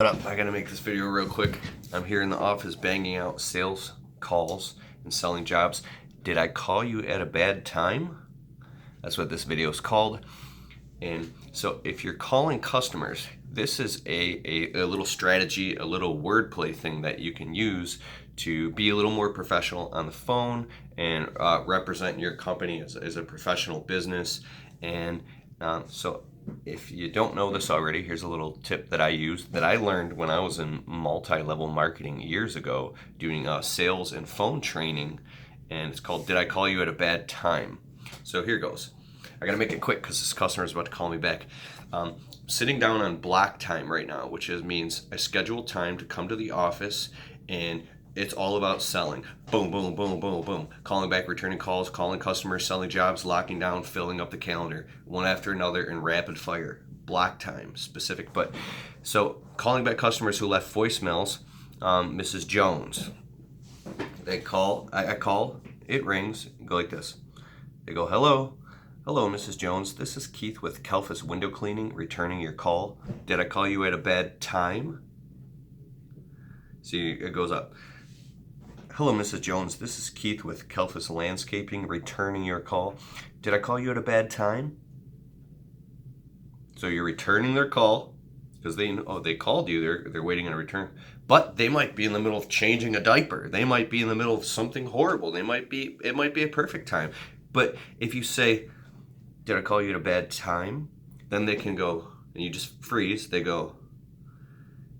What up? I gotta make this video real quick. I'm here in the office banging out sales calls and selling jobs. Did I call you at a bad time? That's what this video is called. And so if you're calling customers, this is a little strategy, a little wordplay thing that you can use to be a little more professional on the phone and represent your company as a professional business. And so if you don't know this already, here's a little tip that I used that I learned when I was in multi-level marketing years ago doing sales and phone training, and it's called "Did I Call You at a Bad Time?" So here goes. I gotta make it quick because this customer is about to call me back. Sitting down on block time right now, which means I schedule time to come to the office, and it's all about selling. Boom, boom, boom, boom, boom. Calling back, returning calls, calling customers, selling jobs, locking down, filling up the calendar, one after another in rapid fire. Block time, specific. But so calling back customers who left voicemails, Mrs. Jones. They call, I call, it rings, go like this. They go, hello. Hello, Mrs. Jones. This is Keith with Kelfus Window Cleaning, returning your call. Did I call you at a bad time? See, it goes up. Hello, Mrs. Jones. This is Keith with Kelfus Landscaping, returning your call. Did I call you at a bad time? So you're returning their call because they called you. They're waiting on a return, but they might be in the middle of changing a diaper. They might be in the middle of something horrible. It might be a perfect time. But if you say, "Did I call you at a bad time?" then they can go, and you just freeze. They go,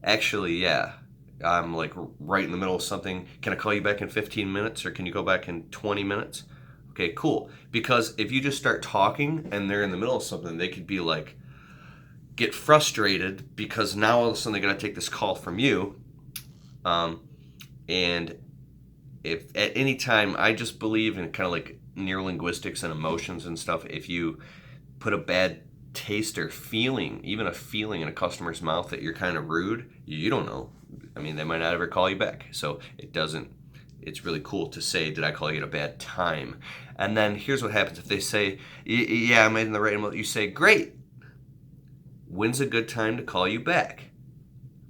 "Actually, yeah. I'm like right in the middle of something. Can I call you back in 15 minutes or can you go back in 20 minutes? Okay, cool. Because if you just start talking and they're in the middle of something, they could be like, get frustrated because now all of a sudden they got to take this call from you. And if at any time, I just believe in kind of like neurolinguistics and emotions and stuff. If you put a bad taste or feeling, even a feeling in a customer's mouth that you're kind of rude, you don't know. I mean, they might not ever call you back. So it's really cool to say, did I call you at a bad time? And then here's what happens. If they say, yeah, I made in the right amount, you say, great. When's a good time to call you back?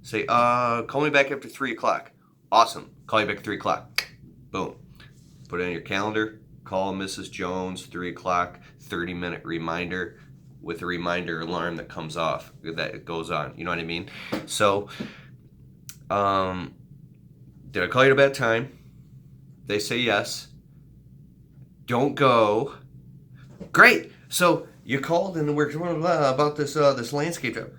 Say, call me back after 3 o'clock. Awesome. Call you back at 3 o'clock. Boom. Put it on your calendar. Call Mrs. Jones, 3 o'clock, 30-minute reminder with a reminder alarm that comes off, that goes on. You know what I mean? So, did I call you at a bad time? They say yes. Don't go. Great. So you called and we're about this landscape job.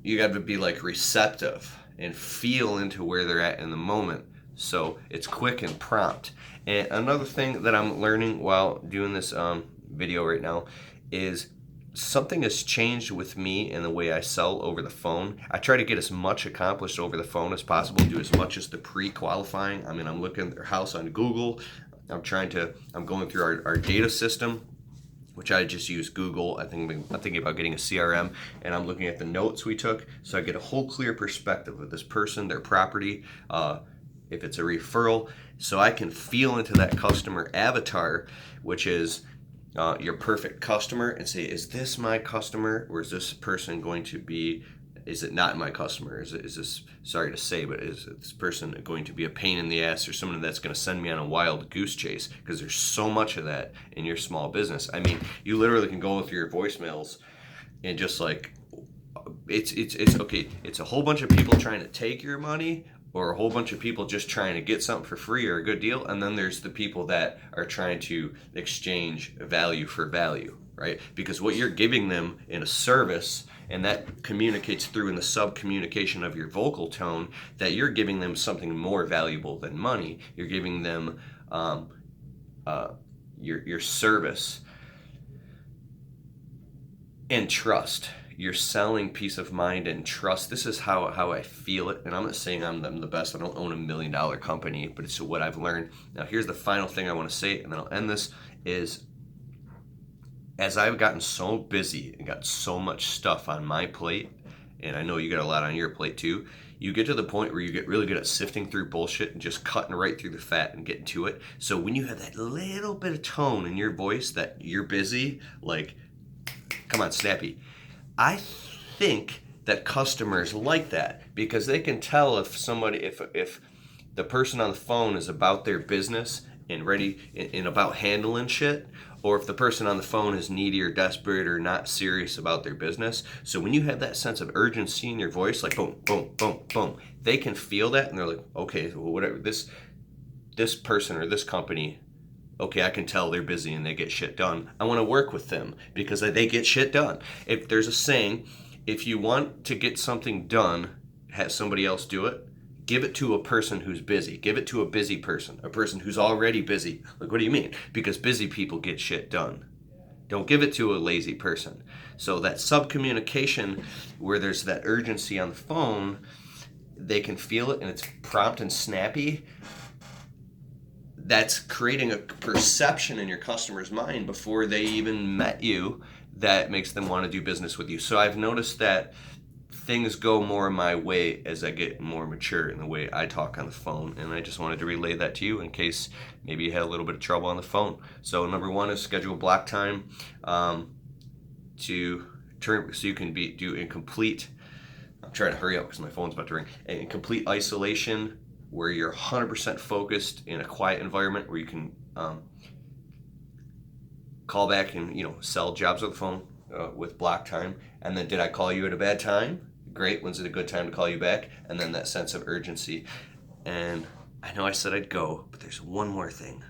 You got to be like receptive and feel into where they're at in the moment. So it's quick and prompt. And another thing that I'm learning while doing this video right now is something has changed with me in the way I sell over the phone. I try to get as much accomplished over the phone as possible, do as much as the pre-qualifying. I mean, I'm looking at their house on Google. I'm going through our data system, which I just use Google. I'm thinking about getting a CRM, and I'm looking at the notes we took, so I get a whole clear perspective of this person, their property, if it's a referral, so I can feel into that customer avatar, which is your perfect customer, and say, is this my customer, or is this person going to be, is it not my customer? Is this, sorry to say, but is this person going to be a pain in the ass or someone that's going to send me on a wild goose chase? Because there's so much of that in your small business. I mean, you literally can go through your voicemails and just like, it's okay. It's a whole bunch of people trying to take your money, or a whole bunch of people just trying to get something for free or a good deal. And then there's the people that are trying to exchange value for value, right? Because what you're giving them in a service, and that communicates through in the sub-communication of your vocal tone, that you're giving them something more valuable than money. You're giving them your service and trust. You're selling peace of mind and trust. This is how I feel it. And I'm not saying I'm the best. I don't own $1 million company, but it's what I've learned. Now, here's the final thing I want to say, and then I'll end this, is as I've gotten so busy and got so much stuff on my plate, and I know you got a lot on your plate too, you get to the point where you get really good at sifting through bullshit and just cutting right through the fat and getting to it. So when you have that little bit of tone in your voice that you're busy, like, come on, snappy. I think that customers like that, because they can tell if somebody, if the person on the phone is about their business and ready and about handling shit, or if the person on the phone is needy or desperate or not serious about their business. So when you have that sense of urgency in your voice, like boom, boom, boom, boom, they can feel that and they're like, okay, well, whatever, this person or this company, okay, I can tell they're busy and they get shit done. I want to work with them because they get shit done. If there's a saying, if you want to get something done, have somebody else do it. Give it to a person who's busy. Give it to a busy person, a person who's already busy. Like, what do you mean? Because busy people get shit done. Don't give it to a lazy person. So that sub-communication where there's that urgency on the phone, they can feel it and it's prompt and snappy. That's creating a perception in your customer's mind before they even met you that makes them want to do business with you. So I've noticed that things go more my way as I get more mature in the way I talk on the phone, and I just wanted to relay that to you in case maybe you had a little bit of trouble on the phone. So number one is schedule block time to turn so you can do in complete. I'm trying to hurry up because my phone's about to ring. In complete isolation, where you're 100% focused in a quiet environment where you can call back and sell jobs on the phone with block time. And then, did I call you at a bad time? Great. When's it a good time to call you back? And then that sense of urgency. And I know I said I'd go, but there's one more thing.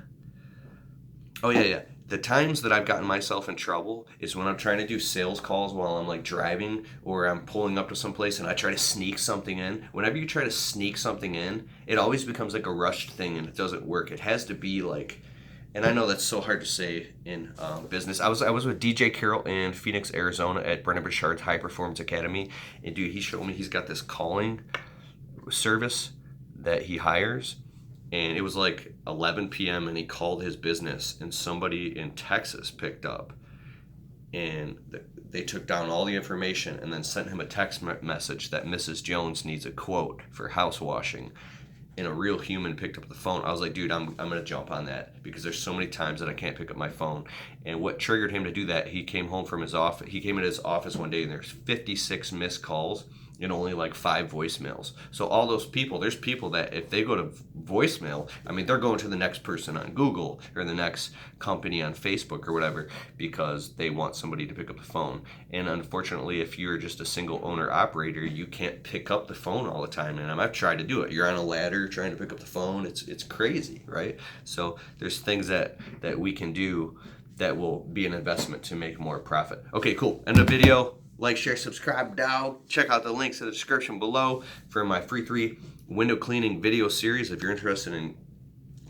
Oh yeah. The times that I've gotten myself in trouble is when I'm trying to do sales calls while I'm like driving or I'm pulling up to some place and I try to sneak something in. Whenever you try to sneak something in, it always becomes like a rushed thing and it doesn't work. It has to be like, and I know that's so hard to say in business. I was with DJ Carroll in Phoenix, Arizona at Brendan Burchard's High Performance Academy. And dude, he showed me he's got this calling service that he hires. And it was like 11 p.m. and he called his business and somebody in Texas picked up. And they took down all the information and then sent him a text message that Mrs. Jones needs a quote for house washing. And a real human picked up the phone. I was like, dude, I'm going to jump on that because there's so many times that I can't pick up my phone. And what triggered him to do that, he came home from his office. He came into his office one day and there's 56 missed calls and only like 5 voicemails. So all those people, there's people that if they go to voicemail, I mean, they're going to the next person on Google or the next company on Facebook or whatever because they want somebody to pick up the phone. And unfortunately, if you're just a single owner operator, you can't pick up the phone all the time. And I've tried to do it. You're on a ladder trying to pick up the phone. It's crazy, right? So there's things that we can do that will be an investment to make more profit. Okay, cool. End of video. Like, share, subscribe, dog. Check out the links in the description below for my free 3 window cleaning video series. If you're interested in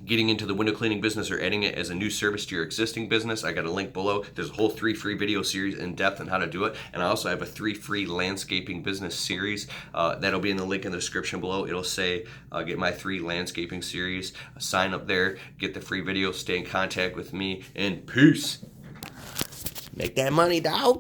getting into the window cleaning business or adding it as a new service to your existing business, I got a link below. There's a whole 3 free video series in depth on how to do it. And I also have a 3 free landscaping business series. That'll be in the link in the description below. It'll say, get my 3 landscaping series. Sign up there, get the free video, stay in contact with me, and peace. Make that money, dog.